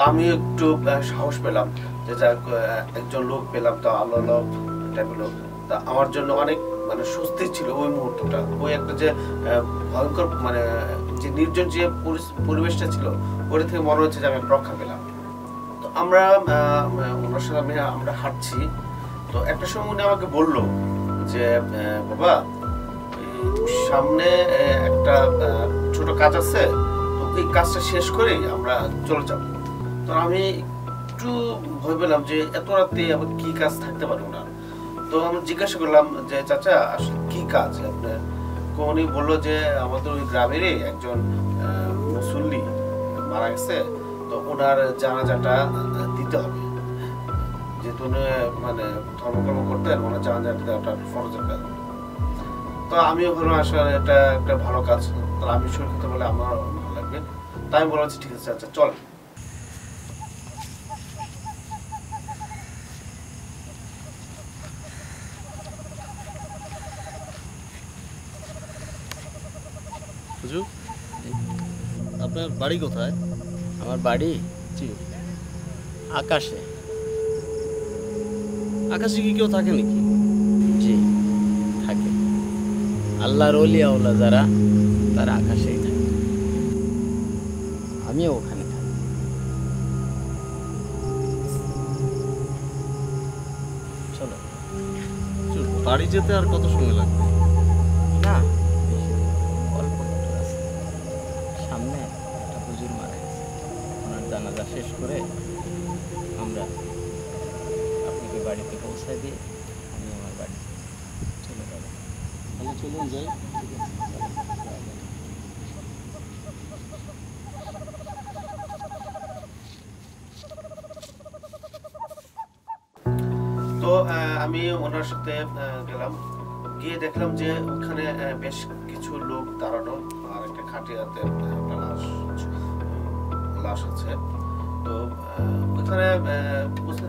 আমি একটু সাহস পেলাম যে যাক একজন লোক পেলাম, তো আল্লাহ টাইপের লোক, তা আমার জন্য অনেক মানে স্বস্তি ছিল ওই মুহূর্তটা। ওই একটা যে ভয়ঙ্কর মানে যে নির্জন যে পরিবেশটা ছিল, ওটা থেকে মনে হচ্ছে যে আমি রক্ষা পেলাম। তো আমরা ওনার সাথে আমরা হাঁটছি, তো একটা সময় উনি আমাকে বলল যে বাবা সামনে একটা ছোট কাজ আছে, তো এই কাজটা শেষ করে আমরা চলে যাব। তো আমি একটু ভয় পেলাম যে এত রাতে আবার কি কাজ থাকতে পারবো না। তো আমি জিজ্ঞাসা করলাম যে চাচা আসলে কি কাজ আপনার? উনি বললো যে আমাদের ওই গ্রামেরই একজন মুসল্লি মারা গেছে, তো ওনার জানাজাটা দিতে হবে। যেহেতু মানে ধর্মকর্ম করতেন, ওনার জানাজাটা দেওয়াটা ফরজের কাজ। তো আমিও ভাবলাম আসলে এটা একটা ভালো কাজ, তাহলে আমি শুরু করতে বলে আমার ভালো লাগবে। তাই আমি বললাম ঠিক আছে আচ্ছা চল। হুজুর, আপনার বাড়ি কোথায়? আমার বাড়ি জি। আকাশে। আকাশে কি কেউ থাকে নাকি? জি থাকে, আল্লাহর ওলিয়া ওলা যারা তারা আকাশেই থাকে, আমিও ওখানে থাকি। চলো হুজুর, বাড়ি যেতে আর কত সময় লাগবে? না বেশি, অল্প একটু রাস্তা। সামনে একটা হুজুর মারা গেছে, ওনার জানাজা শেষ করে আমরা আপনাকে বাড়িতে পৌঁছায় দিয়ে আমি আমার বাড়ি চলে যাবো। তাহলে চলুন যাই। ঠিক আছে, চলো। তো আমি ওনার সাথে গেলাম, গিয়ে দেখলাম যে ওখানে বেশ কিছু লোক দাঁড়ানো, আর একটা খাটিয়াতে একটা লাশ আছে। তো ওখানে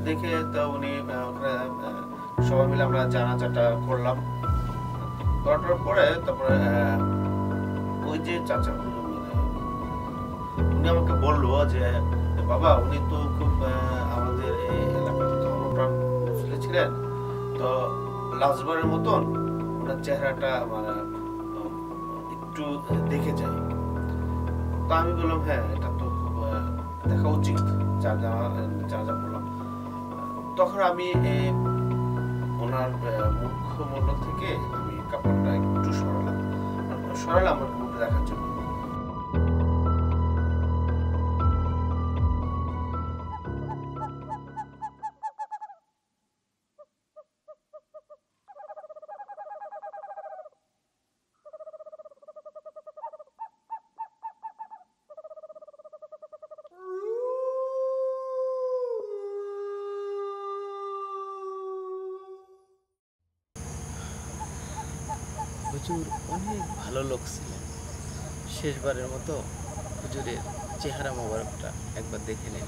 দেখে তো উনি ওখানে সবাই মিলে আমরা জানাজাটা করলাম। করার পরে তারপরে ওই যে চাচা উনি আমাকে বললো যে বাবা উনি তো খুব আমাদের এই এলাকার ধর্মপ্রাণ মুসলিম ছিলেন, তো লাস্টবারের মতন ওনার চেহারাটা মানে একটু দেখে যায়। তো আমি বললাম হ্যাঁ এটা তো খুব দেখা উচিত, যা যা যা যা বললাম। তখন আমি ওনার মুখমণ্ডল থেকে আমি কাপড়টা একটু সরালাম আমার মুখ দেখার জন্য। হুজুর অনেক ভালো লোক ছিলেন, শেষবারের মতো হুজুরের চেহারা মোবারকটা একবার দেখে নিন।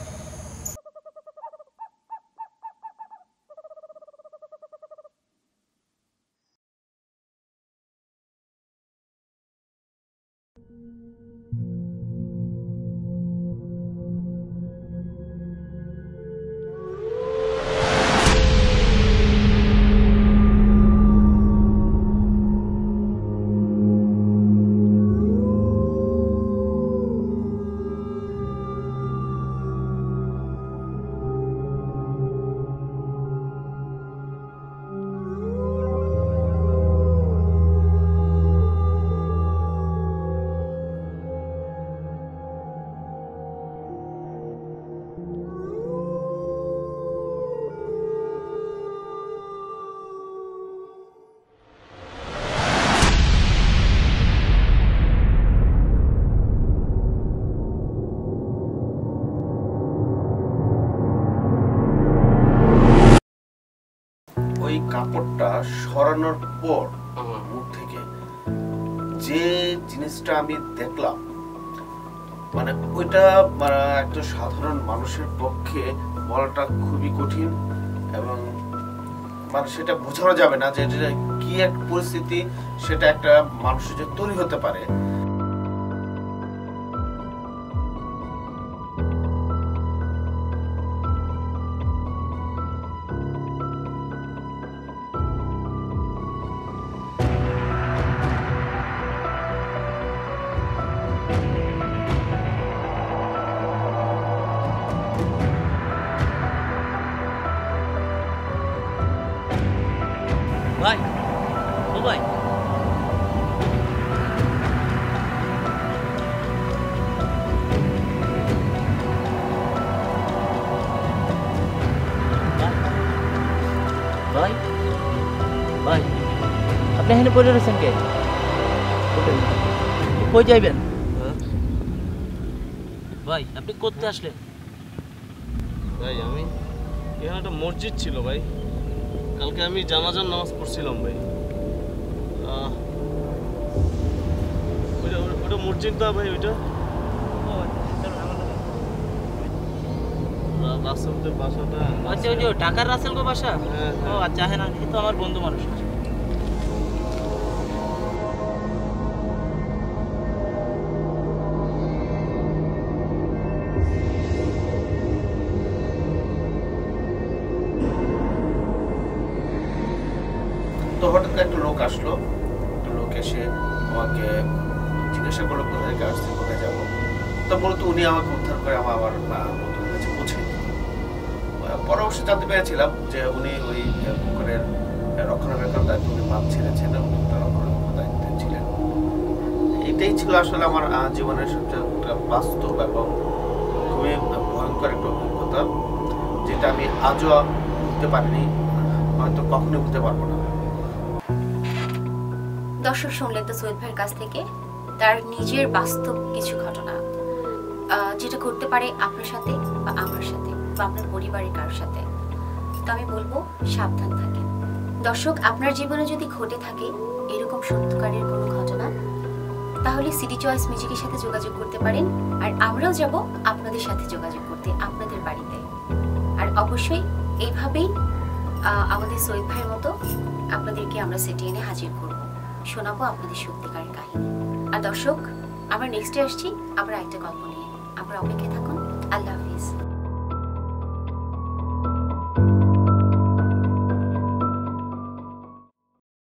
কাপড়টা সরানোর পর আমার মুখ থেকে যে জিনিসটা আমি দেখলাম, মানে ওইটা একটা সাধারণ মানুষের পক্ষে বলাটা খুবই কঠিন, এবং মানে সেটা বোঝানো যাবে না যে এটা কি এক পরিস্থিতি সেটা একটা মানুষের যে তৈরি হতে পারে। ভাই, ও ভাই, ভাই, ভাই, আপনি এখানে পড়ে রয়েছেন কে? কই যাইবেন? ভাই, আপনি করতে আসলেন? ভাই আমি এখানে একটা মসজিদ ছিল ভাই, কালকে আমি জানাজার নামাজ পড়ছিলাম ভাই। ওটা মসজিদ না ভাই, ওইটা রাসেলদের বাসাটা। আচ্ছা, ওই যে ঢাকার রাসেল গো বাসা? ও আচ্ছা, হ্যাঁ না, এই তো আমার বন্ধু মানুষ। তো হঠাৎ একটা লোক আসলো, একটা লোক এসে আমাকে জিজ্ঞাসা করলো কোথায় থেকে আসছি, কোথায় যাবো। তো মূলত উনি আমাকে উদ্ধার করে আমার বন্ধুর কাছে পৌঁছে দিল। পরে অবশ্যই জানতে পেরেছিলাম যে উনি ওই পুকুরের রক্ষণাবেক্ষণ দায়িত্ব উনি মাছ ছেড়েছেন এবং ওটা রক্ষণাবেক্ষণ দায়িত্বে ছিলেন। এটাই ছিল আসলে আমার জীবনের সবচেয়ে একটা বাস্তব এবং খুবই ভয়ঙ্কর একটা অভিজ্ঞতা, যেটা আমি আজও ভুলতে পারিনি, হয়তো কখনোই ভুলতে পারবো না। দর্শক শুনলেন তো সৈয়দ ভাইয়ের কাছ থেকে তার নিজের বাস্তব কিছু ঘটনা, যেটা ঘটতে পারে আপনার সাথে বা আমার সাথে বা আপনার পরিবারের কারোর সাথে। তো আমি বলবো সাবধান থাকেন। দর্শক, আপনার জীবনে যদি ঘটে থাকে এরকম সত্যকারের কোনো ঘটনা, তাহলে সিটি চয়েস মিউজিকের সাথে যোগাযোগ করতে পারেন, আর আমরাও যাব আপনাদের সাথে যোগাযোগ করতে আপনাদের বাড়িতে। আর অবশ্যই এইভাবেই আমাদের সৈয়দ ভাইয়ের মতো আপনাদেরকে আমরা সিটি এনে হাজির করব, শোনাবো আপনাদের সত্যিকারের কাহিনী। আর দর্শক, আমরা নেক্সটে আসছি আবার একটা গল্প নিয়ে। আপনারা অপেক্ষায় থাকুন।